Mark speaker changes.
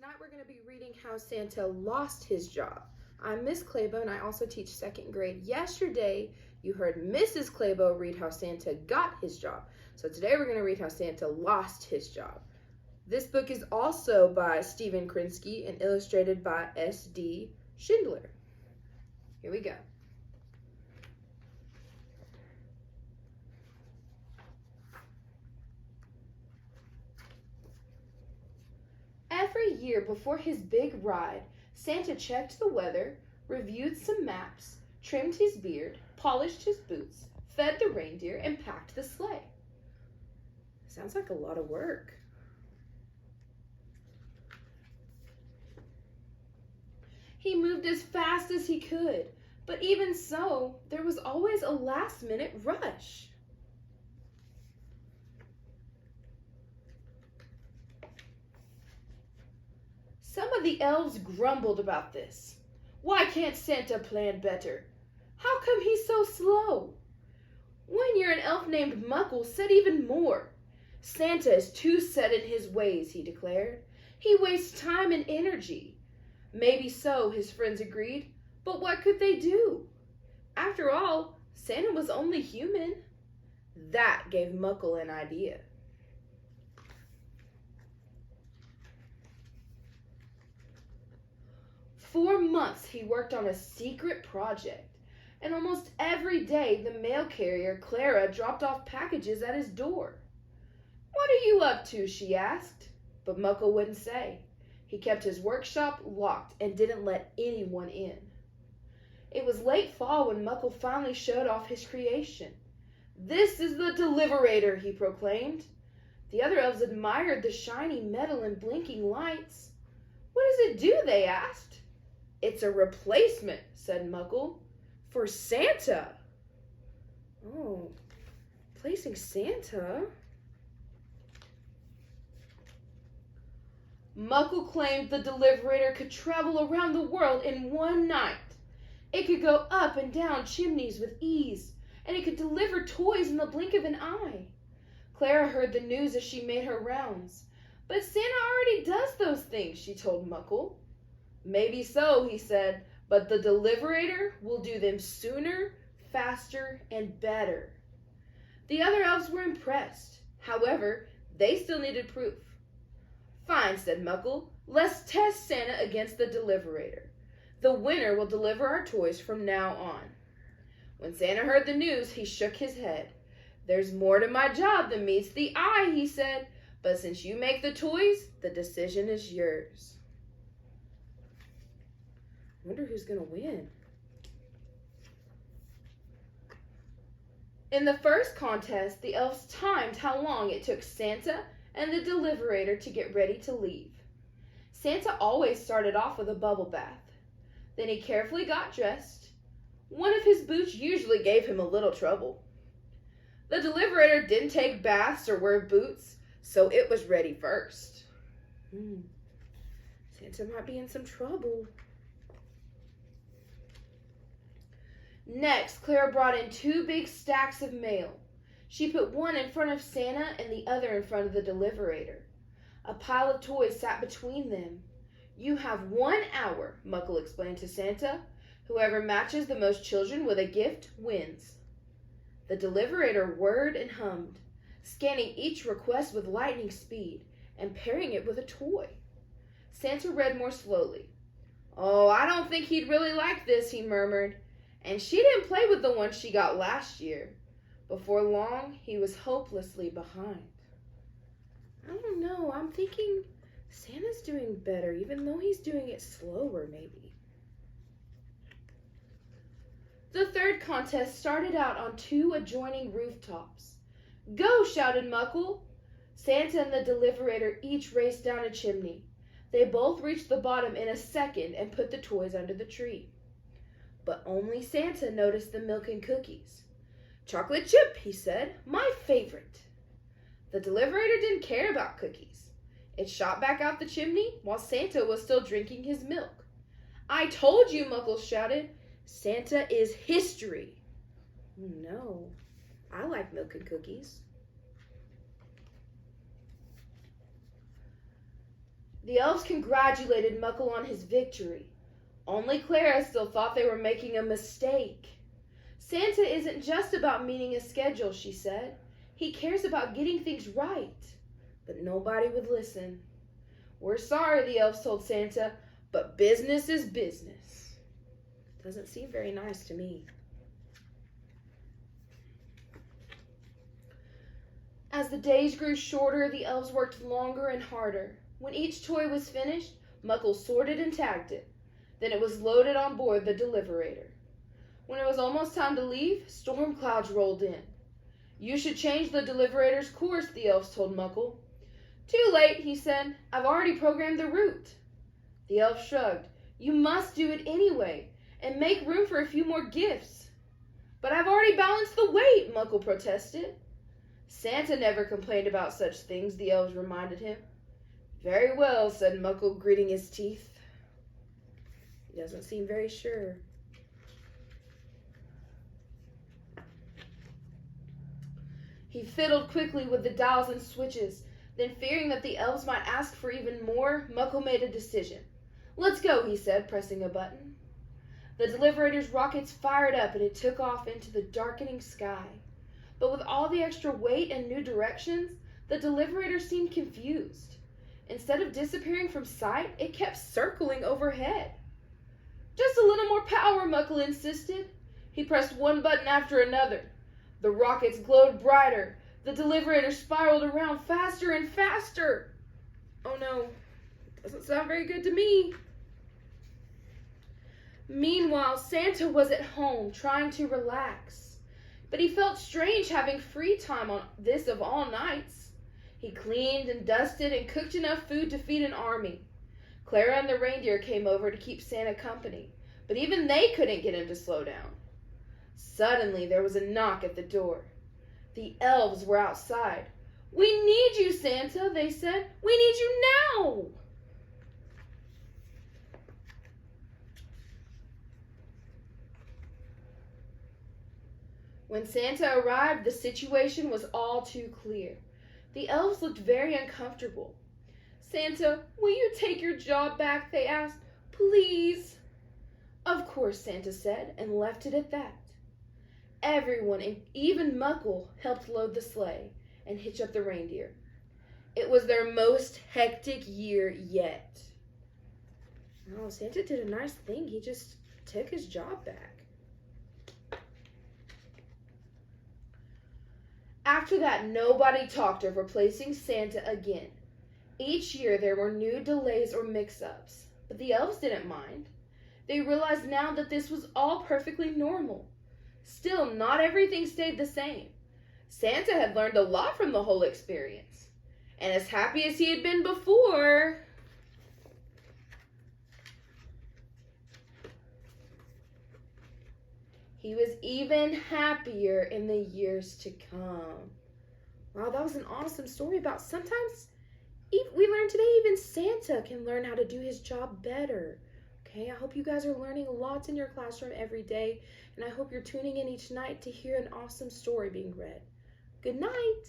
Speaker 1: Tonight we're going to be reading How Santa Lost His Job. I'm Miss Clabo and I also teach second grade. Yesterday you heard Mrs. Clabo read how Santa got his job. So today we're going to read how Santa lost his job. This book is also by Stephen Krinsky and illustrated by S.D. Schindler. Here we go. Every year before his big ride, Santa checked the weather, reviewed some maps, trimmed his beard, polished his boots, fed the reindeer, and packed the sleigh. Sounds like a lot of work. He moved as fast as he could, but even so, there was always a last-minute rush. Some of the elves grumbled about this. Why can't Santa plan better? How come he's so slow? One year an elf named Muckle said even more. Santa is too set in his ways, he declared. He wastes time and energy. Maybe so, his friends agreed, but what could they do? After all, Santa was only human. That gave Muckle an idea. For months he worked on a secret project, and almost every day the mail carrier, Clara, dropped off packages at his door. "What are you up to?" she asked, but Muckle wouldn't say. He kept his workshop locked and didn't let anyone in. It was late fall when Muckle finally showed off his creation. "This is the Deliverator," he proclaimed. The other elves admired the shiny metal and blinking lights. "What does it do?" they asked. "It's a replacement," said Muckle, "for Santa." "Oh, replacing Santa?" Muckle claimed the Deliverator could travel around the world in one night. It could go up and down chimneys with ease, and it could deliver toys in the blink of an eye. Clara heard the news as she made her rounds. "But Santa already does those things," she told Muckle. "Maybe so," he said, "but the Deliverator will do them sooner, faster, and better." The other elves were impressed. However, they still needed proof. "Fine," said Muckle. "Let's test Santa against the Deliverator. The winner will deliver our toys from now on." When Santa heard the news, he shook his head. "There's more to my job than meets the eye," he said, "but since you make the toys, the decision is yours." I wonder who's going to win. In the first contest, the elves timed how long it took Santa and the Deliverator to get ready to leave. Santa always started off with a bubble bath. Then he carefully got dressed. One of his boots usually gave him a little trouble. The Deliverator didn't take baths or wear boots, so it was ready first. Santa might be in some trouble. Next, Clara brought in 2 big stacks of mail. She put one in front of Santa and the other in front of the Deliverator. A pile of toys sat between them. "You have 1 hour, Muckle explained to Santa. "Whoever matches the most children with a gift wins." The Deliverator whirred and hummed, scanning each request with lightning speed and pairing it with a toy. Santa read more slowly. "Oh, I don't think he'd really like this," he murmured. "And she didn't play with the one she got last year." Before long, he was hopelessly behind. I don't know, I'm thinking Santa's doing better, even though he's doing it slower, maybe. The third contest started out on 2 adjoining rooftops. "Go!" shouted Muckle. Santa and the Deliverator each raced down a chimney. They both reached the bottom in a second and put the toys under the tree. But only Santa noticed the milk and cookies. "Chocolate chip," he said, "my favorite." The Deliverator didn't care about cookies. It shot back out the chimney while Santa was still drinking his milk. "I told you," Muckle shouted. "Santa is history." No, I like milk and cookies. The elves congratulated Muckle on his victory. Only Clara still thought they were making a mistake. Santa isn't just about meeting a schedule, she said. He cares about getting things right. But nobody would listen. We're sorry, the elves told Santa, but business is business. Doesn't seem very nice to me. As the days grew shorter, the elves worked longer and harder. When each toy was finished, Muckle sorted and tagged it. Then it was loaded on board the Deliverator. When it was almost time to leave, storm clouds rolled in. You should change the Deliverator's course, the elves told Muckle. Too late, he said. I've already programmed the route. The elf shrugged. You must do it anyway, and make room for a few more gifts. But I've already balanced the weight, Muckle protested. Santa never complained about such things, the elves reminded him. Very well, said Muckle, gritting his teeth. He doesn't seem very sure. He fiddled quickly with the dials and switches. Then, fearing that the elves might ask for even more, Muckle made a decision. Let's go, he said, pressing a button. The Deliverator's rockets fired up and it took off into the darkening sky. But with all the extra weight and new directions, the Deliverator seemed confused. Instead of disappearing from sight, it kept circling overhead. Just a little more power, Muckle insisted. He pressed one button after another. The rockets glowed brighter. The Deliverator spiraled around faster and faster. Oh no, doesn't sound very good to me. Meanwhile, Santa was at home trying to relax. But he felt strange having free time on this of all nights. He cleaned and dusted and cooked enough food to feed an army. Clara and the reindeer came over to keep Santa company, but even they couldn't get him to slow down. Suddenly, there was a knock at the door. The elves were outside. We need you, Santa, they said. We need you now. When Santa arrived, the situation was all too clear. The elves looked very uncomfortable. Santa, will you take your job back? They asked. Please. Of course, Santa said, and left it at that. Everyone, even Muckle, helped load the sleigh and hitch up the reindeer. It was their most hectic year yet. Oh, Santa did a nice thing. He just took his job back. After that, nobody talked of replacing Santa again. Each year there were new delays or mix-ups, but the elves didn't mind. They realized now that this was all perfectly normal. Still, not everything stayed the same. Santa had learned a lot from the whole experience. And as happy as he had been before, he was even happier in the years to come. Wow, that was an awesome story about sometimes we learned today even Santa can learn how to do his job better. Okay, I hope you guys are learning lots in your classroom every day, and I hope you're tuning in each night to hear an awesome story being read. Good night.